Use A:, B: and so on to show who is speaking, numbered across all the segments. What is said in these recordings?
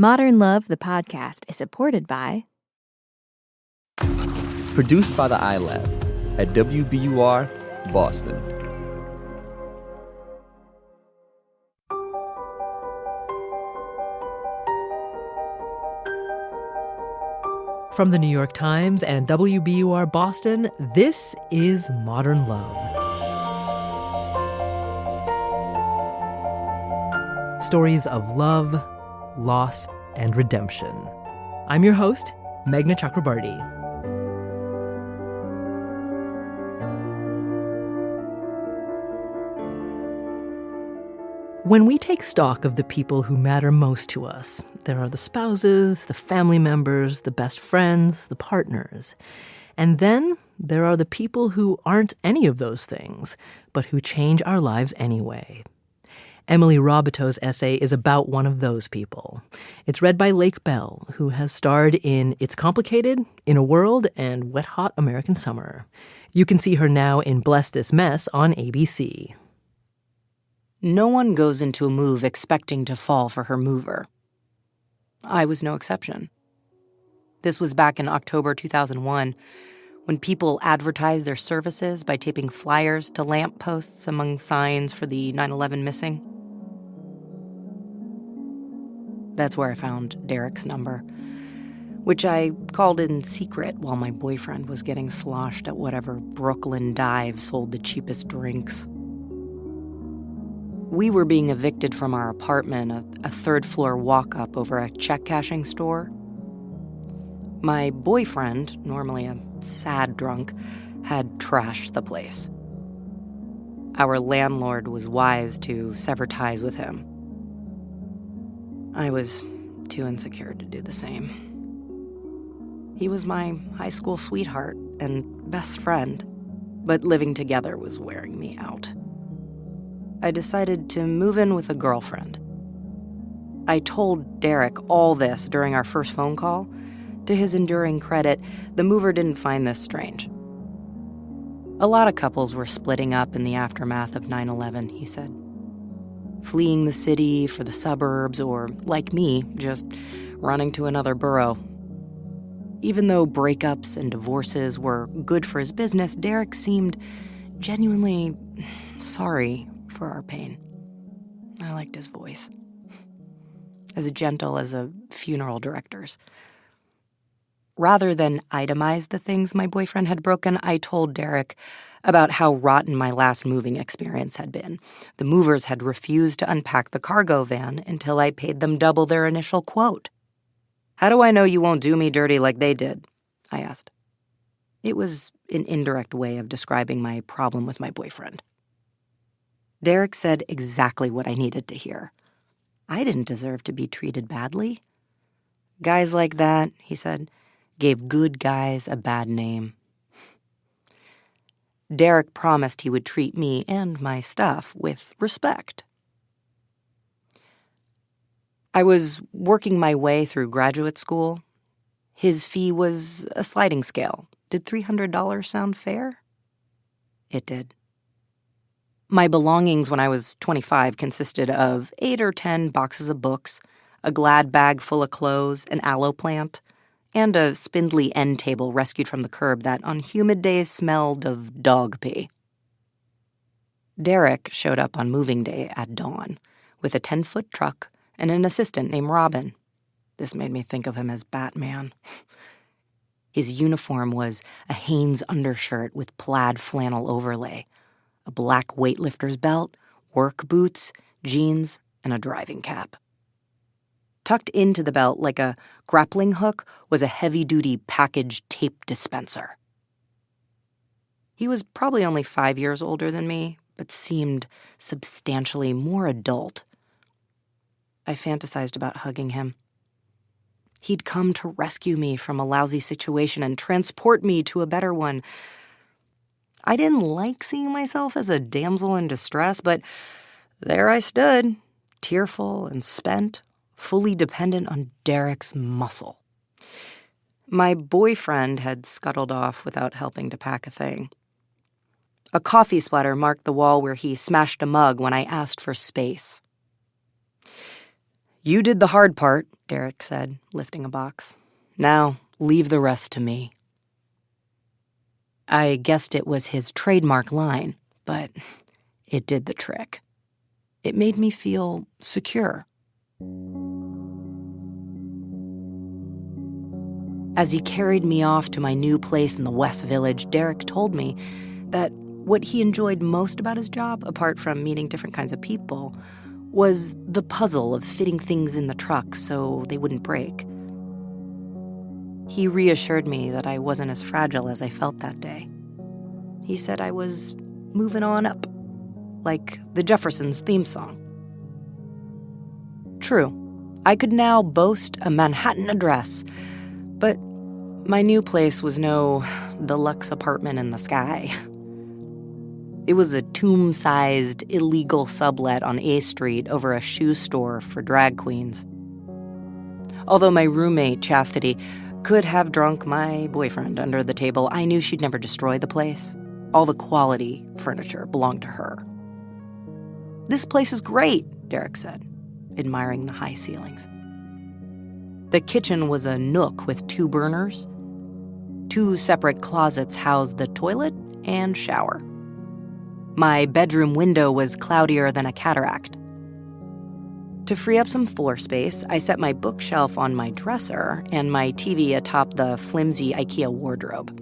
A: Modern Love, the podcast, is supported by...
B: Produced by the iLab at WBUR, Boston.
C: From the New York Times and WBUR Boston, this is Modern Love. Stories of love, loss, and redemption. I'm your host, Meghna Chakrabarty. When we take stock of the people who matter most to us, there are the spouses, the family members, the best friends, the partners. And then there are the people who aren't any of those things, but who change our lives anyway. Emily Raboteau's essay is about one of those people. It's read by Lake Bell, who has starred in It's Complicated, In a World, and Wet Hot American Summer. You can see her now in Bless This Mess on ABC.
D: No one goes into a move expecting to fall for her mover. I was no exception. This was back in October 2001, when people advertised their services by taping flyers to lampposts among signs for the 9/11 missing. That's where I found Derek's number, which I called in secret while my boyfriend was getting sloshed at whatever Brooklyn dive sold the cheapest drinks. We were being evicted from our apartment, a third-floor walk-up over a check-cashing store. My boyfriend, normally a sad drunk, had trashed the place. Our landlord was wise to sever ties with him. I was too insecure to do the same. He was my high school sweetheart and best friend, but living together was wearing me out. I decided to move in with a girlfriend. I told Derek all this during our first phone call. To his enduring credit, the mover didn't find this strange. A lot of couples were splitting up in the aftermath of 9/11, he said. Fleeing the city for the suburbs, or, like me, just running to another borough. Even though breakups and divorces were good for his business, Derek seemed genuinely sorry for our pain. I liked his voice. As gentle as a funeral director's. Rather than itemize the things my boyfriend had broken, I told Derek about how rotten my last moving experience had been. The movers had refused to unpack the cargo van until I paid them double their initial quote. "How do I know you won't do me dirty like they did?" I asked. It was an indirect way of describing my problem with my boyfriend. Derek said exactly what I needed to hear. I didn't deserve to be treated badly. Guys like that, he said, gave good guys a bad name. Derek promised he would treat me and my stuff with respect. I was working my way through graduate school. His fee was a sliding scale. Did $300 sound fair? It did. My belongings when I was 25 consisted of 8 or 10 boxes of books, a Glad bag full of clothes, an aloe plant, and a spindly end table rescued from the curb that on humid days smelled of dog pee. Derek showed up on moving day at dawn with a 10-foot truck and an assistant named Robin. This made me think of him as Batman. His uniform was a Hanes undershirt with plaid flannel overlay, a black weightlifter's belt, work boots, jeans, and a driving cap. Tucked into the belt like a grappling hook was a heavy-duty package tape dispenser. He was probably only 5 years older than me, but seemed substantially more adult. I fantasized about hugging him. He'd come to rescue me from a lousy situation and transport me to a better one. I didn't like seeing myself as a damsel in distress, but there I stood, tearful and spent, fully dependent on Derek's muscle. My boyfriend had scuttled off without helping to pack a thing. A coffee splatter marked the wall where he smashed a mug when I asked for space. "You did the hard part," Derek said, lifting a box. "Now, leave the rest to me." I guessed it was his trademark line, but it did the trick. It made me feel secure. As he carried me off to my new place in the West Village, Derek told me that what he enjoyed most about his job, apart from meeting different kinds of people, was the puzzle of fitting things in the truck so they wouldn't break. He reassured me that I wasn't as fragile as I felt that day. He said I was moving on up, like the Jeffersons' theme song. True, I could now boast a Manhattan address, but my new place was no deluxe apartment in the sky. It was a tomb-sized, illegal sublet on A Street over a shoe store for drag queens. Although my roommate, Chastity, could have drunk my boyfriend under the table, I knew she'd never destroy the place. All the quality furniture belonged to her. "This place is great," Derek said, admiring the high ceilings. The kitchen was a nook with 2 burners. 2 separate closets housed the toilet and shower. My bedroom window was cloudier than a cataract. To free up some floor space, I set my bookshelf on my dresser and my TV atop the flimsy IKEA wardrobe.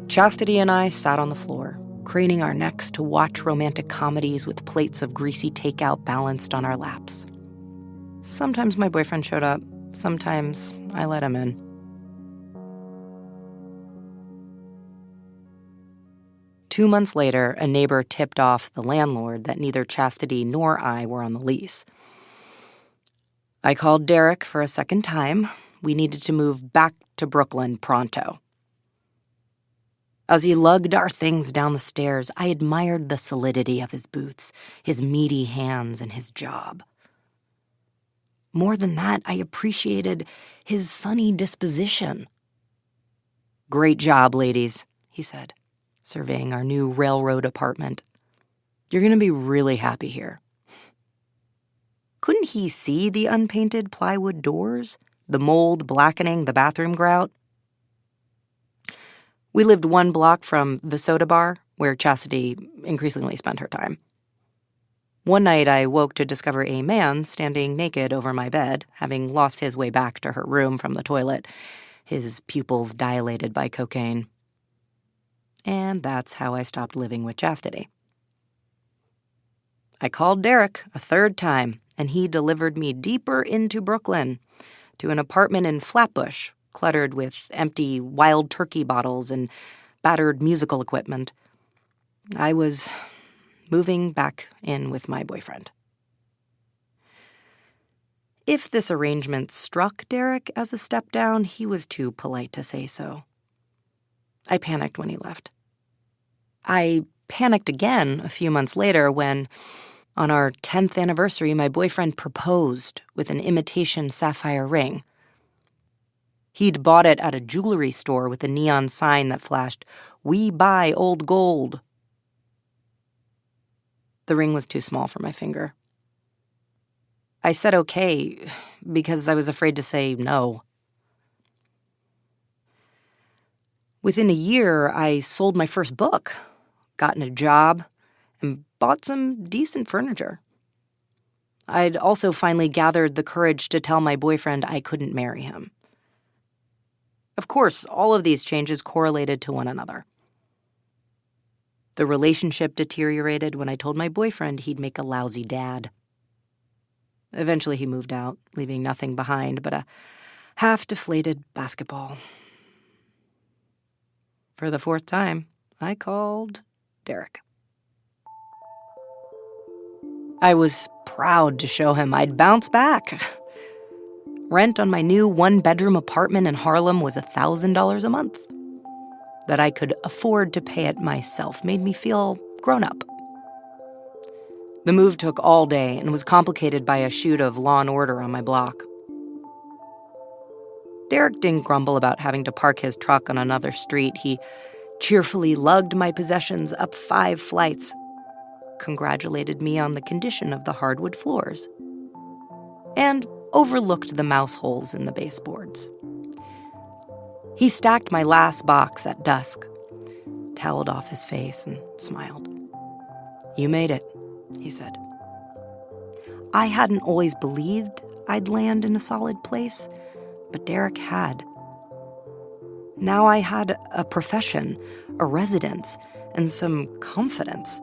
D: Chastity and I sat on the floor, craning our necks to watch romantic comedies with plates of greasy takeout balanced on our laps. Sometimes my boyfriend showed up, sometimes I let him in. 2 months later, a neighbor tipped off the landlord that neither Chastity nor I were on the lease. I called Derek for a second time. We needed to move back to Brooklyn pronto. As he lugged our things down the stairs, I admired the solidity of his boots, his meaty hands, and his job. More than that, I appreciated his sunny disposition. "Great job, ladies," he said, surveying our new railroad apartment. "You're going to be really happy here." Couldn't he see the unpainted plywood doors, the mold blackening the bathroom grout? We lived 1 block from the soda bar, where Chastity increasingly spent her time. One night I woke to discover a man standing naked over my bed, having lost his way back to her room from the toilet, his pupils dilated by cocaine. And that's how I stopped living with Chastity. I called Derek a 3rd time, and he delivered me deeper into Brooklyn, to an apartment in Flatbush, cluttered with empty Wild Turkey bottles and battered musical equipment. I was moving back in with my boyfriend. If this arrangement struck Derek as a step down, he was too polite to say so. I panicked when he left. I panicked again a few months later when, on our 10th anniversary, my boyfriend proposed with an imitation sapphire ring. He'd bought it at a jewelry store with a neon sign that flashed, "We buy old gold." The ring was too small for my finger. I said okay because I was afraid to say no. Within a year, I sold my first book, gotten a job, and bought some decent furniture. I'd also finally gathered the courage to tell my boyfriend I couldn't marry him. Of course, all of these changes correlated to one another. The relationship deteriorated when I told my boyfriend he'd make a lousy dad. Eventually he moved out, leaving nothing behind but a half-deflated basketball. For the 4th time, I called Derek. I was proud to show him I'd bounce back. Rent on my new 1-bedroom apartment in Harlem was $1,000 a month. That I could afford to pay it myself made me feel grown up. The move took all day and was complicated by a shoot of Law & Order on my block. Derek didn't grumble about having to park his truck on another street. He cheerfully lugged my possessions up 5 flights, congratulated me on the condition of the hardwood floors, and overlooked the mouse holes in the baseboards. He stacked my last box at dusk, toweled off his face, and smiled. "You made it," he said. I hadn't always believed I'd land in a solid place, but Derek had. Now I had a profession, a residence, and some confidence.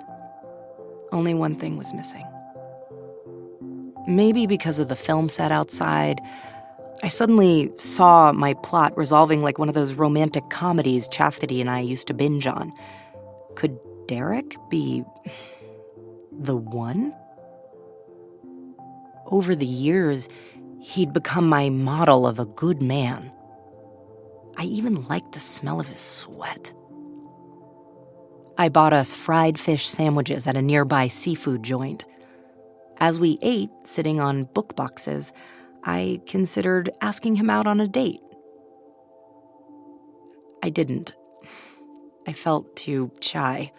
D: Only one thing was missing. Maybe because of the film set outside, I suddenly saw my plot resolving like one of those romantic comedies Chastity and I used to binge on. Could Derek be the one? Over the years, he'd become my model of a good man. I even liked the smell of his sweat. I bought us fried fish sandwiches at a nearby seafood joint. As we ate, sitting on book boxes, I considered asking him out on a date. I didn't. I felt too shy.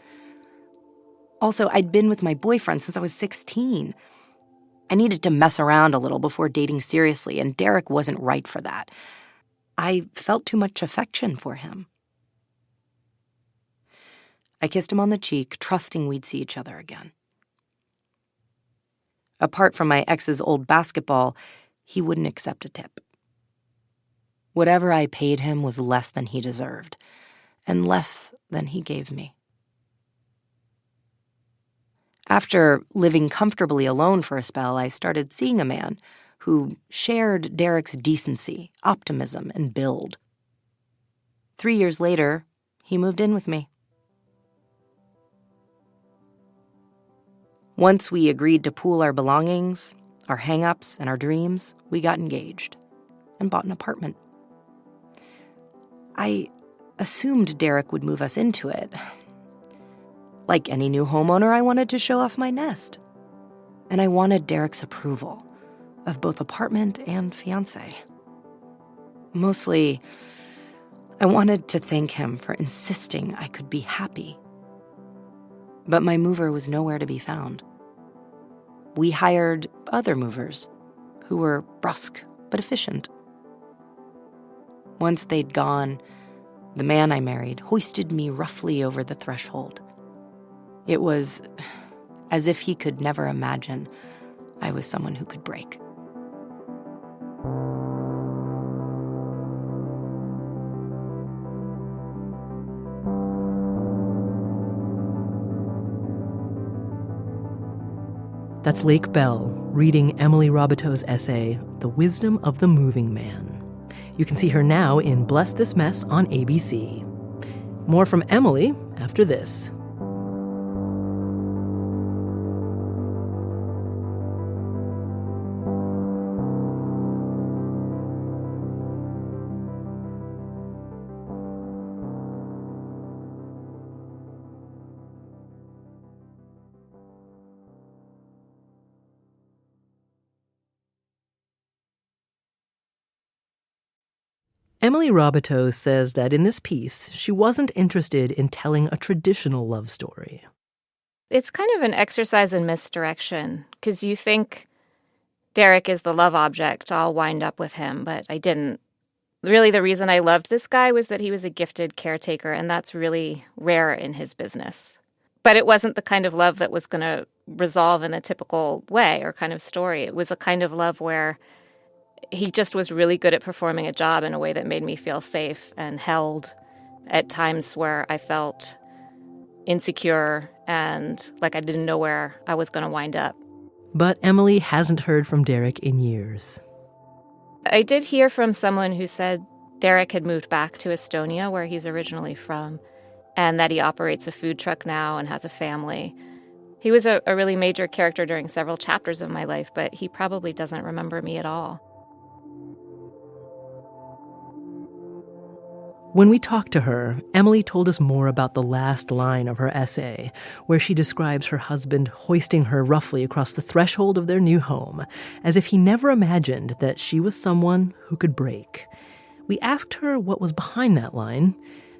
D: Also, I'd been with my boyfriend since I was 16. I needed to mess around a little before dating seriously, and Derek wasn't right for that. I felt too much affection for him. I kissed him on the cheek, trusting we'd see each other again. Apart from my ex's old basketball, he wouldn't accept a tip. Whatever I paid him was less than he deserved, and less than he gave me. After living comfortably alone for a spell, I started seeing a man who shared Derek's decency, optimism, and build. 3 years later, he moved in with me. Once we agreed to pool our belongings, our hang-ups, and our dreams, we got engaged and bought an apartment. I assumed Derek would move us into it. Like any new homeowner, I wanted to show off my nest. And I wanted Derek's approval of both apartment and fiancé. Mostly, I wanted to thank him for insisting I could be happy. But my mover was nowhere to be found. We hired other movers who were brusque but efficient. Once they'd gone, the man I married hoisted me roughly over the threshold. It was as if he could never imagine I was someone who could break.
C: That's Lake Bell reading Emily Raboteau's essay, The Wisdom of the Moving Man. You can see her now in Bless This Mess on ABC. More from Emily after this. Emily Raboteau says that in this piece, she wasn't interested in telling a traditional love story.
A: It's kind of an exercise in misdirection, because you think Derek is the love object, I'll wind up with him, but I didn't. Really, the reason I loved this guy was that he was a gifted caretaker, and that's really rare in his business. But it wasn't the kind of love that was going to resolve in the typical way or kind of story. It was a kind of love where he just was really good at performing a job in a way that made me feel safe and held at times where I felt insecure and like I didn't know where I was going to wind up.
C: But Emily hasn't heard from Derek in years.
A: I did hear from someone who said Derek had moved back to Estonia, where he's originally from, and that he operates a food truck now and has a family. He was a really major character during several chapters of my life, but he probably doesn't remember me at all.
C: When we talked to her, Emily told us more about the last line of her essay, where she describes her husband hoisting her roughly across the threshold of their new home, as if he never imagined that she was someone who could break. We asked her what was behind that line.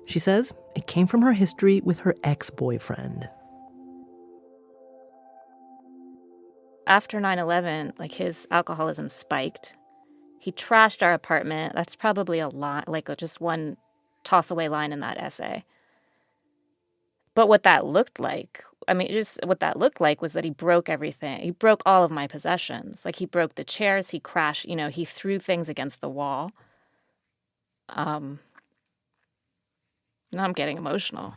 C: She says it came from her history with her ex-boyfriend.
A: After 9/11, like, his alcoholism spiked. He trashed our apartment. That's probably a lot, like just one toss away line in that essay. But what that looked like, I mean, just what that looked like was that he broke everything. He broke all of my possessions. Like, he broke the chairs, he crashed, he threw things against the wall. Now I'm getting emotional.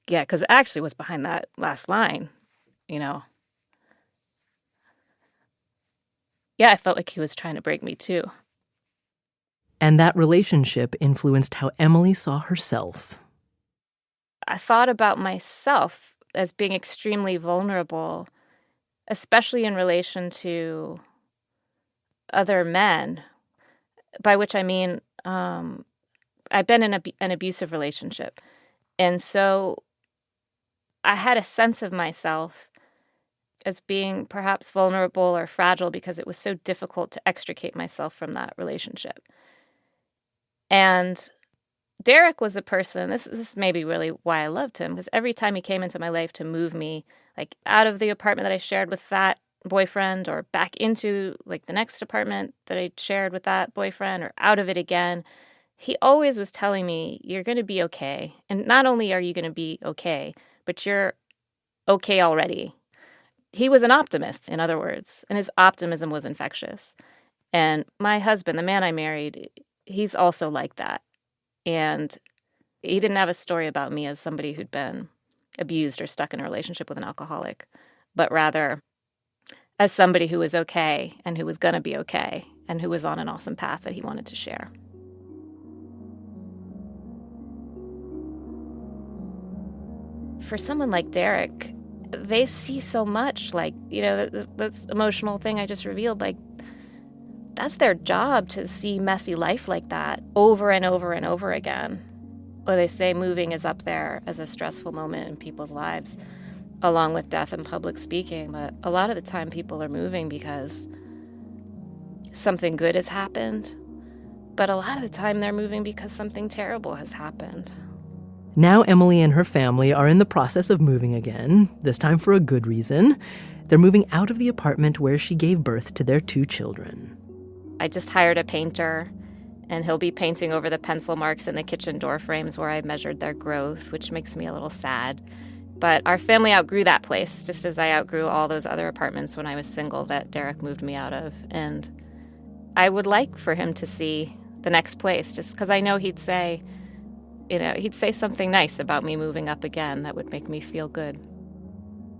A: Yeah, because it actually was behind that last line, you know. Yeah, I felt like he was trying to break me too.
C: And that relationship influenced how Emily saw herself.
A: I thought about myself as being extremely vulnerable, especially in relation to other men, by which I mean I've been in an abusive relationship. And so I had a sense of myself as being perhaps vulnerable or fragile because it was so difficult to extricate myself from that relationship. And Derek was a person, this is maybe really why I loved him, because every time he came into my life to move me, like, out of the apartment that I shared with that boyfriend or back into, like, the next apartment that I shared with that boyfriend or out of it again, he always was telling me, you're going to be okay. And not only are you going to be okay, but you're okay already. He was an optimist, in other words, and his optimism was infectious. And my husband, the man I married, he's also like that. And he didn't have a story about me as somebody who'd been abused or stuck in a relationship with an alcoholic, but rather as somebody who was okay and who was going to be okay and who was on an awesome path that he wanted to share. For someone like Derek, they see so much, like, this emotional thing I just revealed, like, that's their job, to see messy life like that over and over and over again. Or they say moving is up there as a stressful moment in people's lives, along with death and public speaking. But a lot of the time people are moving because something good has happened. But a lot of the time they're moving because something terrible has happened.
C: Now Emily and her family are in the process of moving again, this time for a good reason. They're moving out of the apartment where she gave birth to their 2 children.
A: I just hired a painter, and he'll be painting over the pencil marks in the kitchen door frames where I measured their growth, which makes me a little sad. But our family outgrew that place, just as I outgrew all those other apartments when I was single that Derek moved me out of. And I would like for him to see the next place, just because I know he'd say something nice about me moving up again that would make me feel good.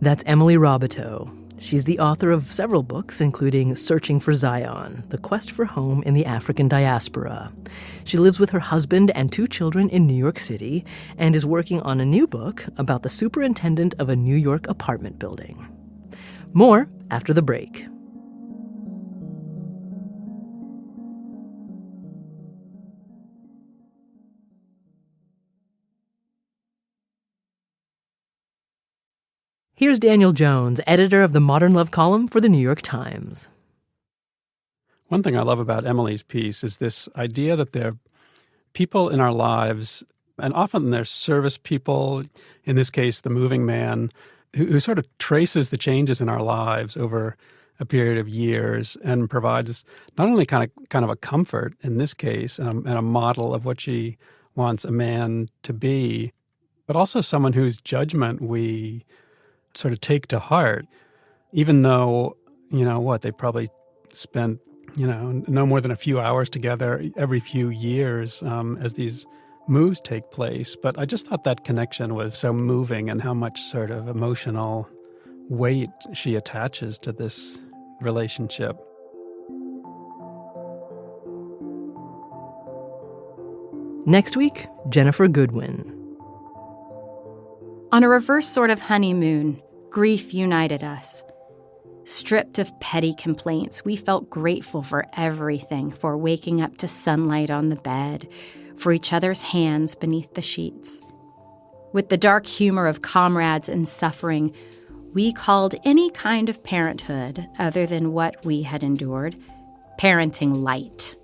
C: That's Emily Raboteau. She's the author of several books, including Searching for Zion, The Quest for Home in the African Diaspora. She lives with her husband and 2 children in New York City and is working on a new book about the superintendent of a New York apartment building. More after the break. Here's Daniel Jones, editor of the Modern Love column for the New York Times.
E: One thing I love about Emily's piece is this idea that there are people in our lives, and often they're service people, in this case the moving man, who sort of traces the changes in our lives over a period of years and provides not only kind of a comfort in this case and a model of what she wants a man to be, but also someone whose judgment we sort of take to heart, even though, they probably spent, no more than a few hours together every few years as these moves take place. But I just thought that connection was so moving, and how much sort of emotional weight she attaches to this relationship.
C: Next week, Jennifer Goodwin.
F: On a reverse sort of honeymoon, grief united us. Stripped of petty complaints, we felt grateful for everything, for waking up to sunlight on the bed, for each other's hands beneath the sheets. With the dark humor of comrades in suffering, we called any kind of parenthood, other than what we had endured, parenting light.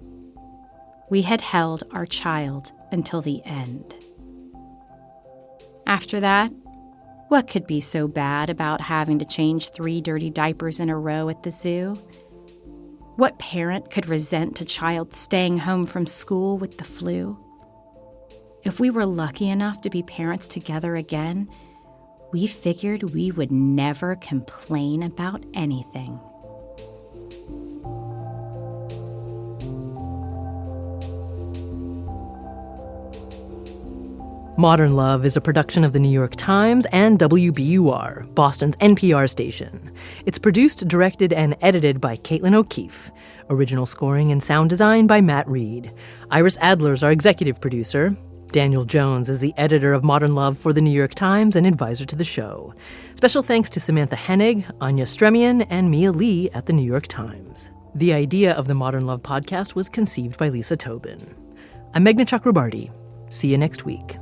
F: We had held our child until the end. After that, What could be so bad about having to change 3 dirty diapers in a row at the zoo? What parent could resent a child staying home from school with the flu? If we were lucky enough to be parents together again, we figured we would never complain about anything.
C: Modern Love is a production of the New York Times and WBUR, Boston's NPR station. It's produced, directed, and edited by Caitlin O'Keefe. Original scoring and sound design by Matt Reed. Iris Adler is our executive producer. Daniel Jones is the editor of Modern Love for the New York Times and advisor to the show. Special thanks to Samantha Hennig, Anya Stremian, and Mia Lee at the New York Times. The idea of the Modern Love podcast was conceived by Lisa Tobin. I'm Meghna Chakrabarti. See you next week.